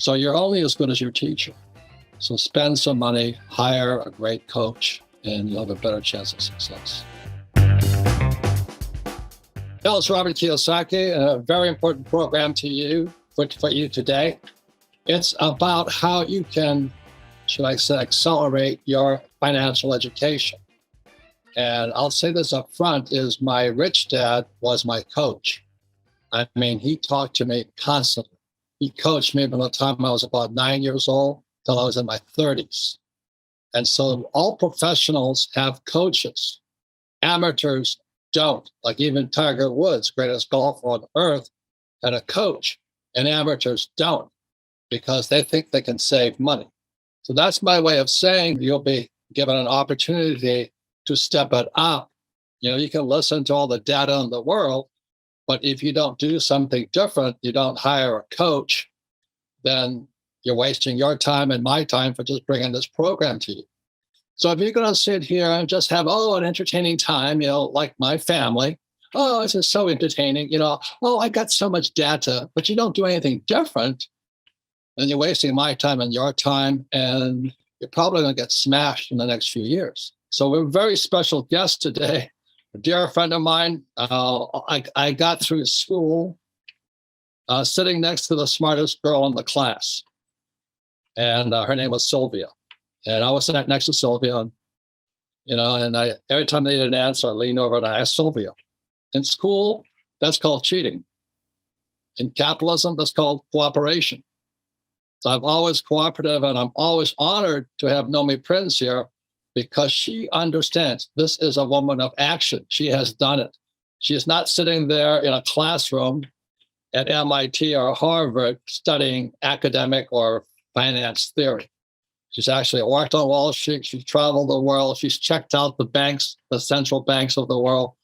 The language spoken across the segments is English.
So you're only as good as your teacher. So spend some money, hire a great coach, and you'll have a better chance of success. Hello, it's Robert Kiyosaki, and a very important program to you for you today. It's about how you can, should I say, accelerate your financial education. And I'll say this up front is my rich dad was my coach. I mean, he talked to me constantly. He coached me from the time I was about 9 years old till I was in my 30s. And so all professionals have coaches. Amateurs don't. Like even Tiger Woods, greatest golfer on earth, had a coach, and amateurs don't because they think they can save money. So that's my way of saying you'll be given an opportunity to step it up. You know, you can listen to all the data in the world, but if you don't do something different, you don't hire a coach, then you're wasting your time and my time for just bringing this program to you. So if you're going to sit here and just have, an entertaining time, like my family, this is so entertaining, I got so much data, but you don't do anything different, then you're wasting my time and your time, and you're probably going to get smashed in the next few years. So we're a very special guest today, a dear friend of mine. I got through school sitting next to the smartest girl in the class, and her name was Sylvia. And I was sitting next to Sylvia, and every time they didn't answer, I leaned over and I asked Sylvia. In school, that's called cheating. In capitalism, that's called cooperation. So I'm always cooperative, and I'm always honored to have Nomi Prins here because she understands this is a woman of action. She has done it. She is not sitting there in a classroom at MIT or Harvard studying academic or finance theory. She's actually worked on Wall Street. She's traveled the world. She's checked out the banks, the central banks of the world.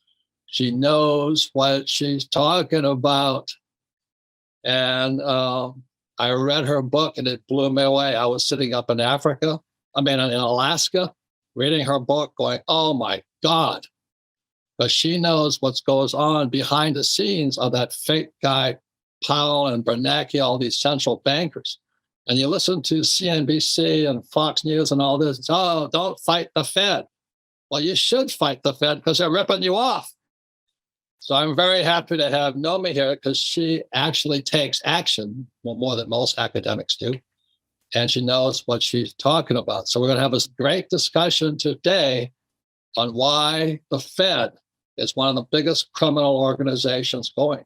She knows what she's talking about. And I read her book and it blew me away. I was sitting up in in Alaska, reading her book going, oh my God. But she knows what goes on behind the scenes of that fake guy, Powell and Bernanke, all these central bankers. And you listen to CNBC and Fox News and all this, don't fight the Fed. Well, you should fight the Fed because they're ripping you off. So I'm very happy to have Nomi here because she actually takes action, more than most academics do. And she knows what she's talking about. So we're going to have a great discussion today on why the Fed is one of the biggest criminal organizations going.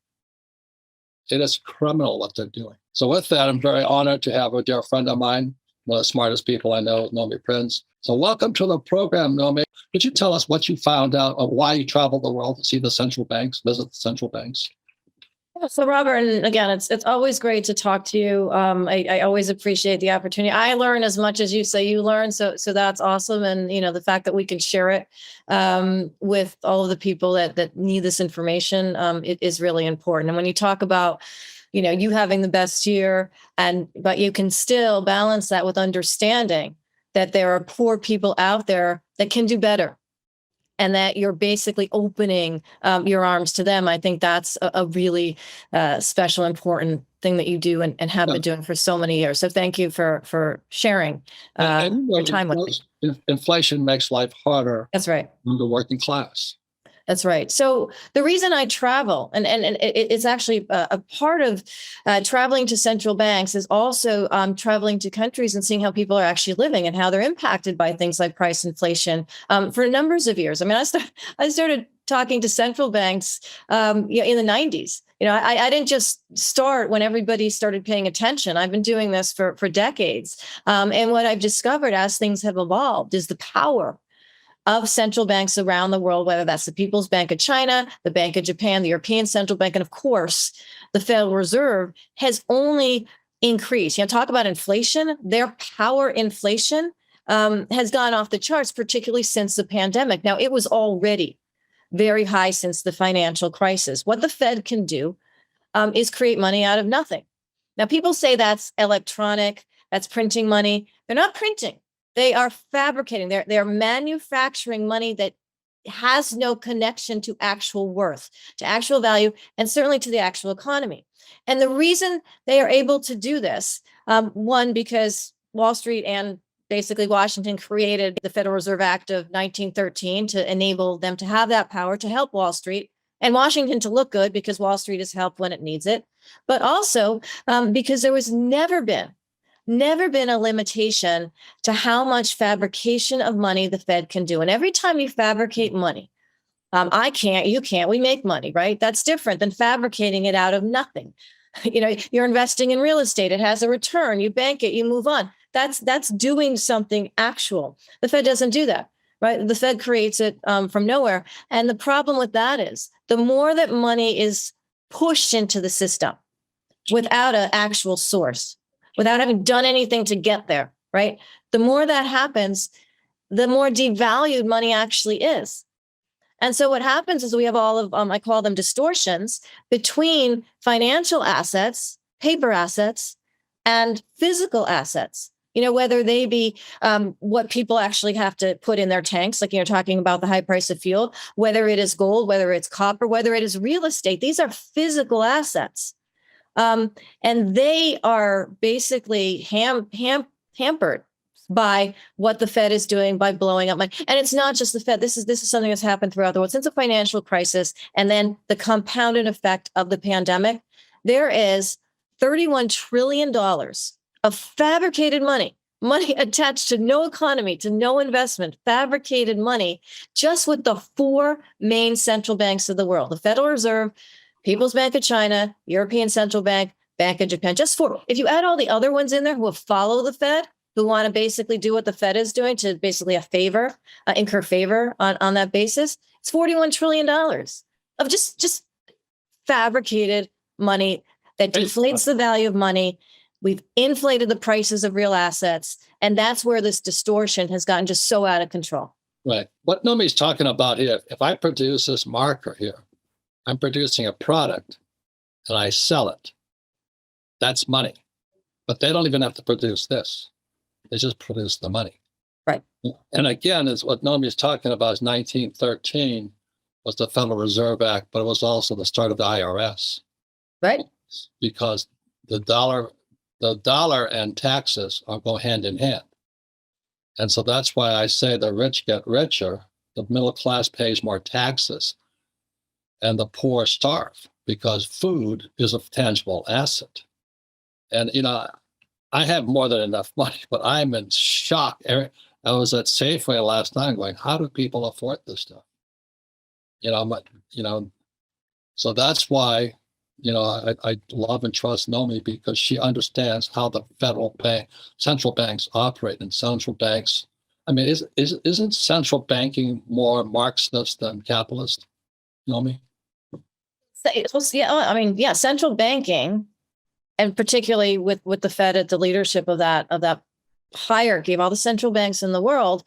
It is criminal what they're doing. So with that, I'm very honored to have a dear friend of mine, one of the smartest people I know, Nomi Prins. So welcome to the program, Nomi. Could you tell us what you found out of why you traveled the world to see the central banks, visit the central banks? Yeah, so Robert, and again, it's always great to talk to you. I always appreciate the opportunity. I learn as much as you say you learn, so that's awesome. And the fact that we can share it with all of the people that need this information, it is really important. And when you talk about you having the best year, but you can still balance that with understanding that there are poor people out there that can do better, and that you're basically opening your arms to them. I think that's a really special, important thing that you do and have been doing for so many years. So thank you for sharing your time with me. Inflation makes life harder. That's right. On the working class. That's right. So the reason I travel, and it's actually a part of traveling to central banks is also traveling to countries and seeing how people are actually living and how they're impacted by things like price inflation for numbers of years. I mean, I started talking to central banks in the 90s. I didn't just start when everybody started paying attention. I've been doing this for decades. And what I've discovered as things have evolved is the power of central banks around the world, whether that's the People's Bank of China, the Bank of Japan, the European Central Bank, and of course, the Federal Reserve has only increased. Talk about inflation. Their power inflation has gone off the charts, particularly since the pandemic. Now, it was already very high since the financial crisis. What the Fed can do is create money out of nothing. Now, people say that's electronic, that's printing money. They're not printing. They are fabricating. They're manufacturing money that has no connection to actual worth, to actual value, and certainly to the actual economy. And the reason they are able to do this, one, because Wall Street and basically Washington created the Federal Reserve Act of 1913 to enable them to have that power to help Wall Street and Washington to look good because Wall Street has helped when it needs it, but also because there was never been a limitation to how much fabrication of money the Fed can do. And every time you fabricate money, I can't, you can't, we make money, right? That's different than fabricating it out of nothing. You're investing in real estate. It has a return. You bank it, you move on. That's doing something actual. The Fed doesn't do that, right? The Fed creates it from nowhere. And the problem with that is the more that money is pushed into the system without an actual source, without having done anything to get there, right? The more that happens, the more devalued money actually is. And so what happens is we have all of, I call them distortions between financial assets, paper assets, and physical assets. Whether they be what people actually have to put in their tanks, like you're talking about the high price of fuel, whether it is gold, whether it's copper, whether it is real estate. These are physical assets. And they are basically hampered by what the Fed is doing by blowing up money. And it's not just the Fed. This is something that's happened throughout the world since the financial crisis and then the compounded effect of the pandemic. There is $31 trillion of fabricated money attached to no economy, to no investment, fabricated money, just with the four main central banks of the world, the Federal Reserve, People's Bank of China, European Central Bank, Bank of Japan, just four. If you add all the other ones in there who will follow the Fed, who want to basically do what the Fed is doing to basically incur favor on that basis, it's $41 trillion of just fabricated money that deflates the value of money. We've inflated the prices of real assets, and that's where this distortion has gotten just so out of control. Right. What Nomi's talking about here, if I produce this marker here, I'm producing a product and I sell it. That's money. But they don't even have to produce this. They just produce the money. Right. And again, is what Nomi is talking about is 1913 was the Federal Reserve Act, but it was also the start of the IRS. Right. Because the dollar and taxes go hand in hand. And so that's why I say the rich get richer, the middle class pays more taxes, and the poor starve because food is a tangible asset. And, I have more than enough money, but I'm in shock. I was at Safeway last night going, how do people afford this stuff? So that's why, I love and trust Nomi because she understands how the central banks operate, and central banks. I mean, isn't central banking more Marxist than capitalist, Nomi? Yeah, central banking, and particularly with the Fed at the leadership of that hierarchy of all the central banks in the world,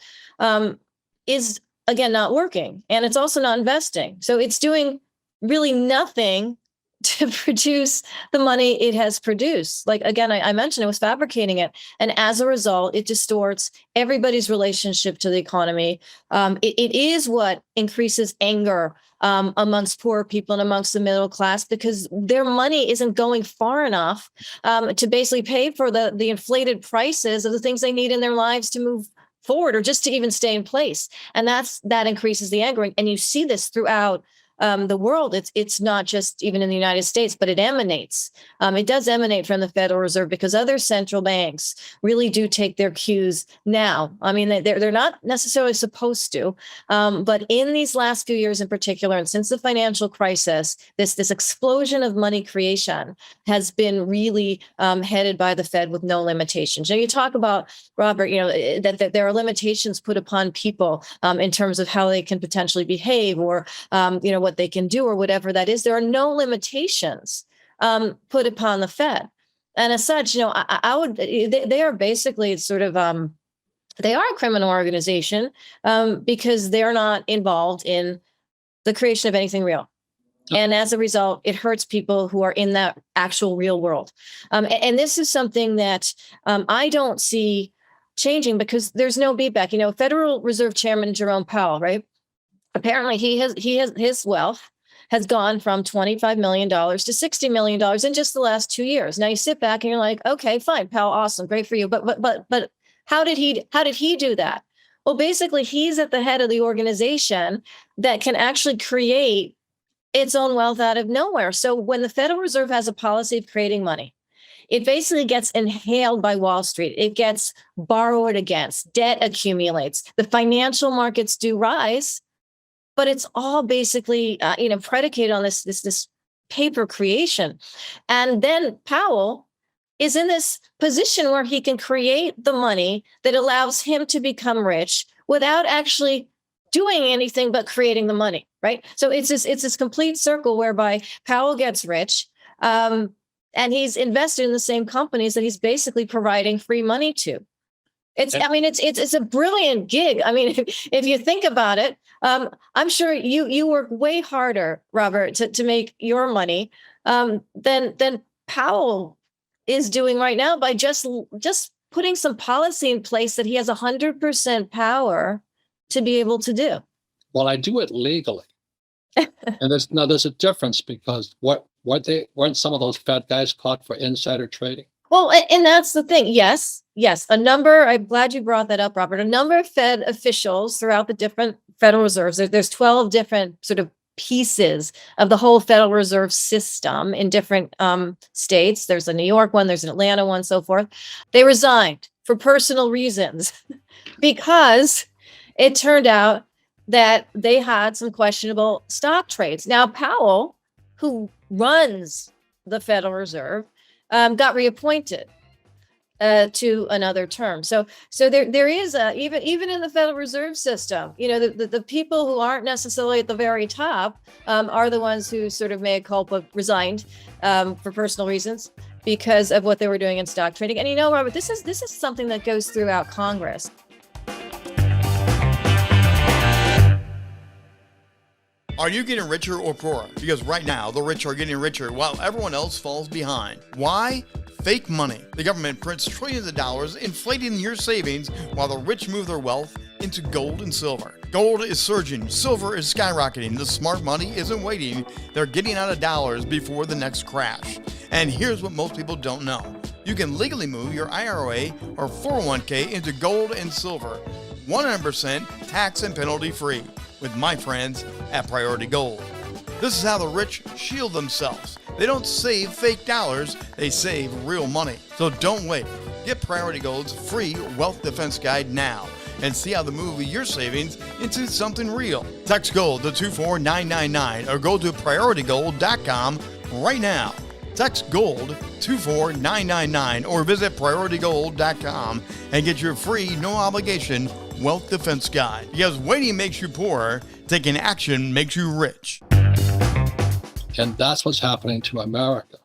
is again not working, and it's also not investing. So it's doing really nothing to produce the money it has produced. Like, again, I mentioned it was fabricating it. And as a result, it distorts everybody's relationship to the economy. It is what increases anger amongst poor people and amongst the middle class because their money isn't going far enough to basically pay for the inflated prices of the things they need in their lives to move forward or just to even stay in place. And that increases the anger. And you see this throughout the world. It's not just even in the United States, but it emanates. It does emanate from the Federal Reserve because other central banks really do take their cues now. I mean, they're not necessarily supposed to, but in these last few years in particular, and since the financial crisis, this explosion of money creation has been really headed by the Fed with no limitations. You talk about, Robert, that there are limitations put upon people in terms of how they can potentially behave or, what they can do or whatever that is. There are no limitations put upon the Fed. And as such, they are basically sort of, they are a criminal organization because they're not involved in the creation of anything real. And as a result, it hurts people who are in that actual real world. And this is something that I don't see changing because there's no beatback. Federal Reserve Chairman Jerome Powell, right? Apparently he has his wealth has gone from $25 million to $60 million in just the last 2 years. Now you sit back and you're like, okay, fine, Powell, awesome, great for you. But how did he do that? Well, basically, he's at the head of the organization that can actually create its own wealth out of nowhere. So when the Federal Reserve has a policy of creating money, it basically gets inhaled by Wall Street. It gets borrowed against, debt accumulates. The financial markets do rise, but it's all basically, predicated on this paper creation. And then Powell is in this position where he can create the money that allows him to become rich without actually doing anything but creating the money, right? So it's this complete circle whereby Powell gets rich, and he's invested in the same companies that he's basically providing free money to. It's a brilliant gig. I mean, if you think about it, I'm sure you work way harder, Robert, to make your money than Powell is doing right now by just putting some policy in place that he has 100% power to be able to do. Well, I do it legally. And there's a difference, because weren't some of those Fed guys caught for insider trading? Well, and that's the thing. Yes. I'm glad you brought that up, Robert. A number of Fed officials throughout the different Federal Reserves, there's 12 different sort of pieces of the whole Federal Reserve system in different states. There's a New York one, there's an Atlanta one, so forth. They resigned for personal reasons because it turned out that they had some questionable stock trades. Now, Powell, who runs the Federal Reserve, got reappointed to another term. So there is even in the Federal Reserve System, the people who aren't necessarily at the very top are the ones who sort of mea culpa resigned for personal reasons because of what they were doing in stock trading. And Robert, this is something that goes throughout Congress. Are you getting richer or poorer? Because right now, the rich are getting richer while everyone else falls behind. Why? Fake money. The government prints trillions of dollars, inflating your savings while the rich move their wealth into gold and silver. Gold is surging, silver is skyrocketing, the smart money isn't waiting, they're getting out of dollars before the next crash. And here's what most people don't know. You can legally move your IRA or 401k into gold and silver, 100% tax and penalty free, with my friends at Priority Gold. This is how the rich shield themselves. They don't save fake dollars, they save real money. So don't wait. Get Priority Gold's free wealth defense guide now and see how to move your savings into something real. Text GOLD to 24999 or go to PriorityGold.com right now. Text GOLD 24999 or visit PriorityGold.com and get your free, no obligation wealth defense guide. Because waiting makes you poorer, taking action makes you rich. And that's what's happening to America.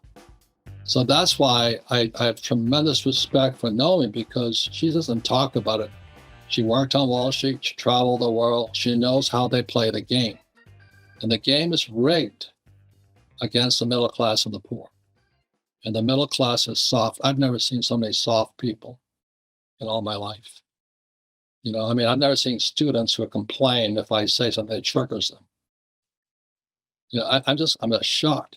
So that's why I have tremendous respect for Nomi, because she doesn't talk about it. She worked on Wall Street, she traveled the world, she knows how they play the game. And the game is rigged against the middle class and the poor. And the middle class is soft. I've never seen so many soft people in all my life. I've never seen students who complain if I say something that triggers them. I'm just shocked.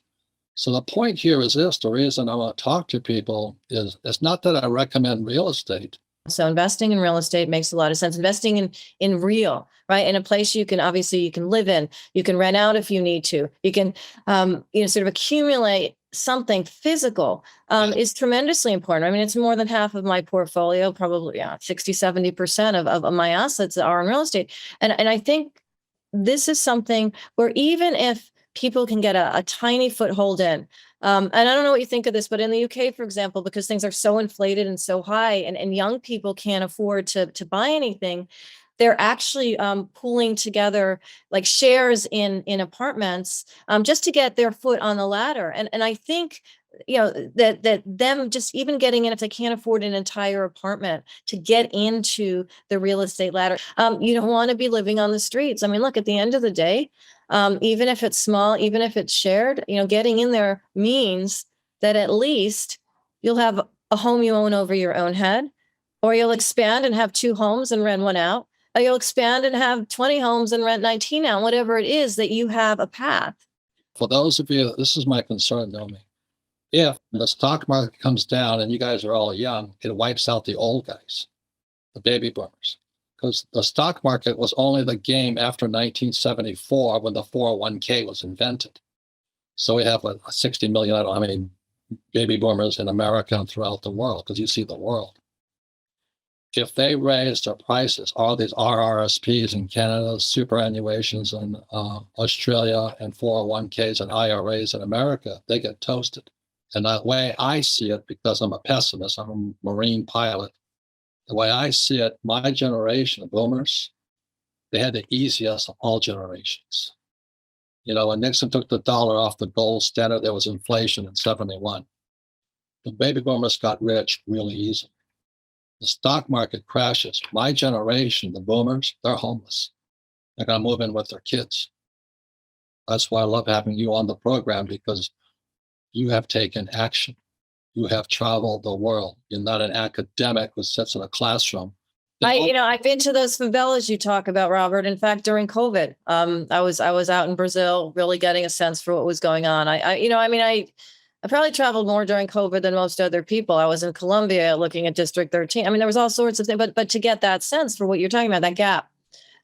So the point here is this: the reason I want to talk to people is it's not that I recommend real estate. So investing in real estate makes a lot of sense. Investing in real, right? In a place you can live in, you can rent out if you need to, you can, sort of accumulate something physical is tremendously important. It's more than half of my portfolio, probably 60-70% of my assets are in real estate. And I think this is something where even if people can get a tiny foothold in, and I don't know what you think of this, but in the UK, for example, because things are so inflated and so high and young people can't afford to buy anything, they're actually pooling together like shares in apartments just to get their foot on the ladder. And I think that them just even getting in, if they can't afford an entire apartment, to get into the real estate ladder. You don't want to be living on the streets. Look, at the end of the day, even if it's small, even if it's shared, getting in there means that at least you'll have a home you own over your own head, or you'll expand and have 2 homes and rent one out, or you'll expand and have 20 homes and rent 19 out, whatever it is, that you have a path for those of you, this is my concern, Nomi. If the stock market comes down and you guys are all young, it wipes out the old guys, the baby boomers. Because the stock market was only the game after 1974 when the 401k was invented. So we have a 60 million, I don't know how many baby boomers in America and throughout the world, because you see the world. If they raise their prices, all these RRSPs in Canada, superannuations in Australia, and 401ks and IRAs in America, they get toasted. And the way I see it, because I'm a pessimist, I'm a Marine pilot, the way I see it, my generation of boomers, they had the easiest of all generations. You know, when Nixon took the dollar off the gold standard, there was inflation in 71. The baby boomers got rich really easy. The stock market crashes. My generation, the boomers, they're homeless. They're going to move in with their kids. That's why I love having you on the program, because you have taken action. You have traveled the world. You're not an academic who sits in a classroom. I've been to those favelas you talk about, Robert. In fact, during COVID, I was out in Brazil, really getting a sense for what was going on. I probably traveled more during COVID than most other people. I was in Colombia looking at District 13. I mean, there was all sorts of things, but to get that sense for what you're talking about, that gap,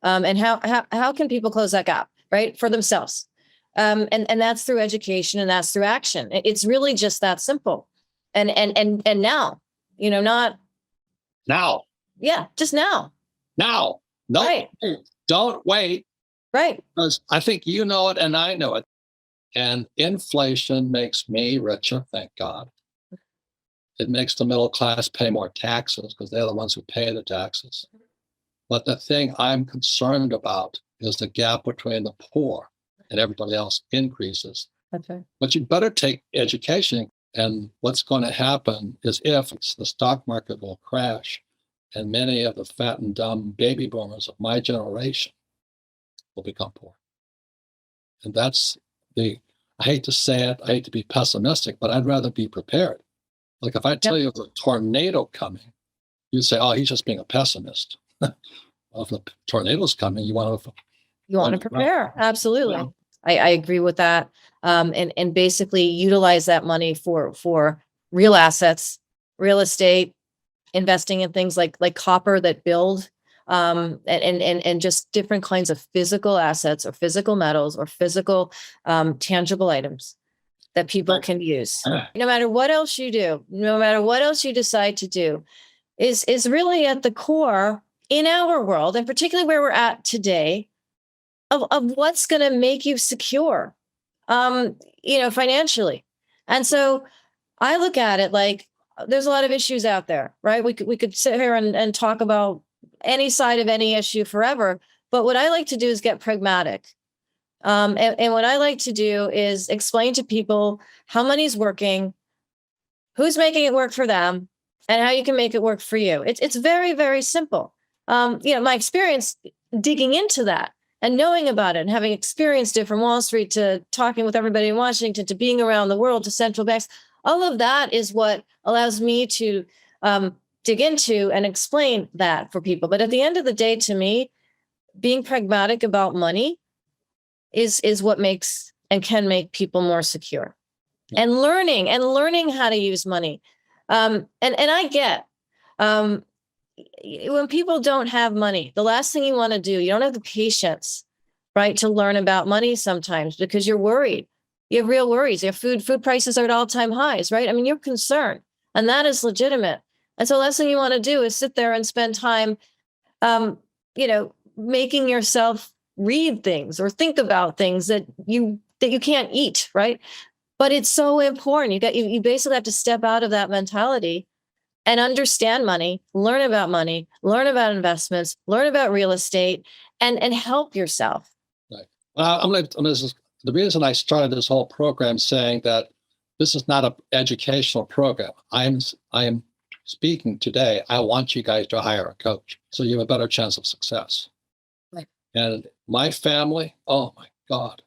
and how can people close that gap, right, for themselves? And that's through education, and that's through action. It's really just that simple. And now, not now. Yeah, just now. Now. No, right. Don't wait. Right. Because I think you know it and I know it. And inflation makes me richer, thank God. It makes the middle class pay more taxes because they're the ones who pay the taxes. But the thing I'm concerned about is the gap between the poor and everybody else increases. Okay. But you better take education. And what's going to happen is if the stock market will crash, and many of the fat and dumb baby boomers of my generation will become poor. And that's I hate to say it, I hate to be pessimistic, but I'd rather be prepared. Like if I tell you there's a tornado coming, you'd say, oh, he's just being a pessimist. Well, if the tornado's coming, you want to prepare. Absolutely. Yeah. I agree with that. And basically utilize that money for real assets, real estate, investing in things like copper that build, and just different kinds of physical assets or physical metals or physical tangible items that people can use. No matter what else you do, no matter what else you decide to do, is really at the core in our world, and particularly where we're at today, of what's going to make you secure, financially. And so I look at it like there's a lot of issues out there, right? We could sit here and talk about any side of any issue forever. But what I like to do is get pragmatic. And what I like to do is explain to people how money's working, who's making it work for them, and how you can make it work for you. It's very, very simple. My experience digging into that and knowing about it and having experienced it from Wall Street to talking with everybody in Washington to being around the world to central banks, all of that is what allows me to dig into and explain that for people. But at the end of the day, to me, being pragmatic about money is what makes and can make people more secure. And learning how to use money. And I get when people don't have money, the last thing you want to do, you don't have the patience, right, to learn about money sometimes because you're worried. You have real worries. Your food prices are at all-time highs, right? I mean, you're concerned, and that is legitimate. And so the last thing you want to do is sit there and spend time, making yourself read things or think about things that you can't eat, right? But it's so important. You basically have to step out of that mentality and understand money, learn about investments, learn about real estate, and help yourself. Right. Well, the reason I started this whole program saying that this is not an educational program. I am speaking today. I want you guys to hire a coach so you have a better chance of success. Right. And my family, oh my God.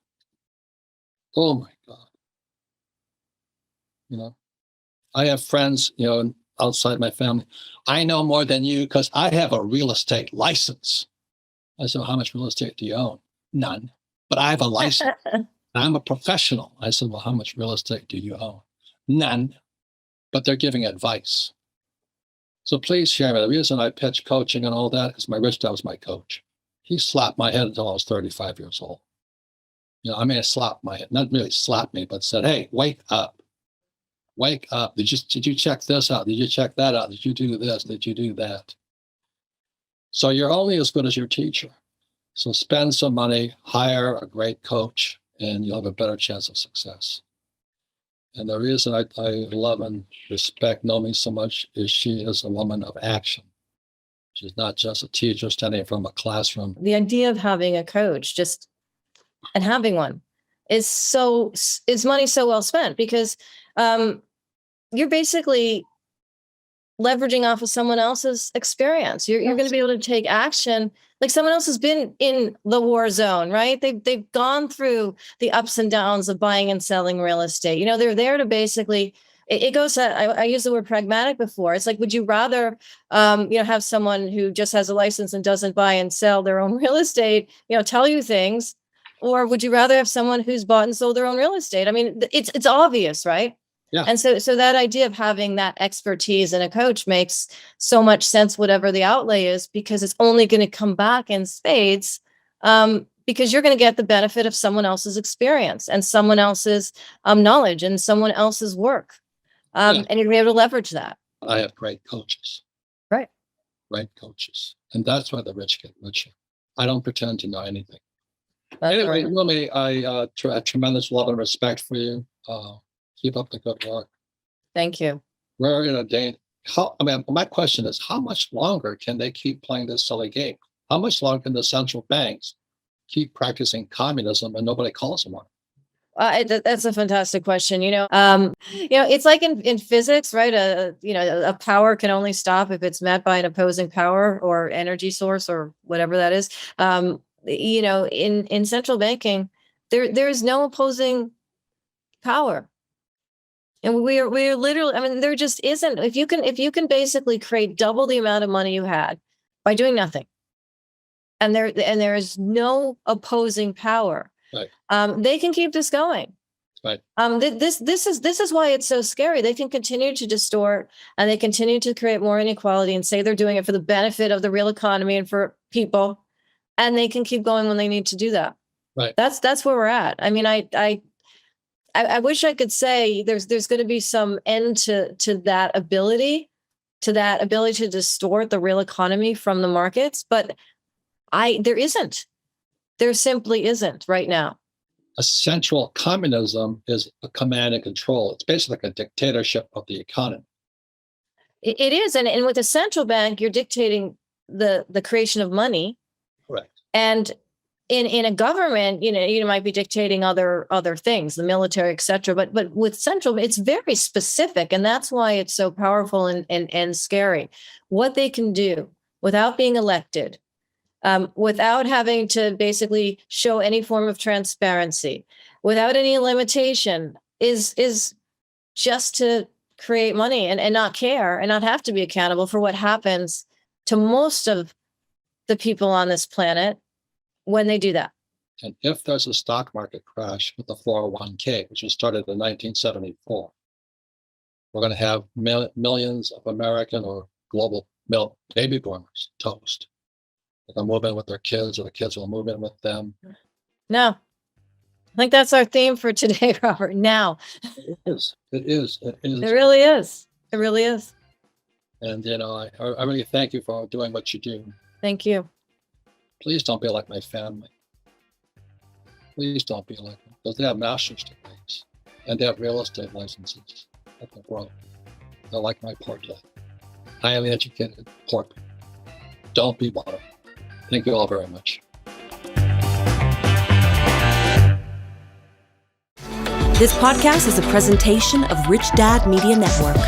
I have friends, outside my family. I know more than you because I have a real estate license. I said, how much real estate do you own? None. But I have a license. I'm a professional. I said, well, how much real estate do you own? None, but they're giving advice. So please share me. The reason I pitch coaching and all that is my rich dad was my coach. He slapped my head until I was 35 years old. I may have slapped my head, not really slapped me, but said, hey, wake up. Wake up. Did you check this out? Did you check that out? Did you do this? Did you do that? So you're only as good as your teacher. So spend some money, hire a great coach, and you'll have a better chance of success. And the reason I love and respect Nomi so much is she is a woman of action. She's not just a teacher standing from a classroom. The idea of having a coach and having one is money so well spent, because you're basically leveraging off of someone else's experience. You're going to be able to take action. Like, someone else has been in the war zone, right? They've gone through the ups and downs of buying and selling real estate. They're there to basically, it goes to, I used the word pragmatic before. It's like, would you rather, have someone who just has a license and doesn't buy and sell their own real estate, tell you things, or would you rather have someone who's bought and sold their own real estate? I mean, it's obvious, right? Yeah. And so that idea of having that expertise in a coach makes so much sense, whatever the outlay is, because it's only going to come back in spades, because you're going to get the benefit of someone else's experience and someone else's knowledge and someone else's work. And you're going to be able to leverage that. I have great coaches. Right. Great coaches. And that's why the rich get richer. I don't pretend to know anything. That's Anyway, right. Nomi, I have tremendous love and respect for you. Keep up the good work. Thank you. We're in a day. My question is, how much longer can they keep playing this silly game? How much longer can the central banks keep practicing communism and nobody calls them on it? That's a fantastic question. It's like in physics, right? A power can only stop if it's met by an opposing power or energy source or whatever that is. In central banking, there's no opposing power. And we're literally, I mean, there just isn't. If you can basically create double the amount of money you had by doing nothing, and there is no opposing power, right. They can keep this going. Right. This is why it's so scary. They can continue to distort, and they continue to create more inequality and say they're doing it for the benefit of the real economy and for people, and they can keep going when they need to do that. Right. That's where we're at. I mean, I wish I could say there's going to be some end to that ability to distort the real economy from the markets, but there isn't. There simply isn't right now. A central communism is a command and control. It's basically like a dictatorship of the economy. It is, and with a central bank, you're dictating the creation of money. Correct. And in a government, you might be dictating other things, the military, et cetera. But with central, it's very specific. And that's why it's so powerful and scary. What they can do without being elected, without having to basically show any form of transparency, without any limitation, is just to create money and not care and not have to be accountable for what happens to most of the people on this planet when they do that. And if there's a stock market crash with the 401k, which was started in 1974, we're going to have millions of American or global baby boomers toast. They'll move in with their kids, or the kids will move in with them. No, I think that's our theme for today, Robert. Now. It is. It is. It is. It really is. It really is. And, I really thank you for doing what you do. Thank you. Please don't be like my family. Please don't be like them, because they have master's degrees and they have real estate licenses. But they're broke. They're like my poor dad. Highly educated, poor people. Don't be one of them. Thank you all very much. This podcast is a presentation of Rich Dad Media Network.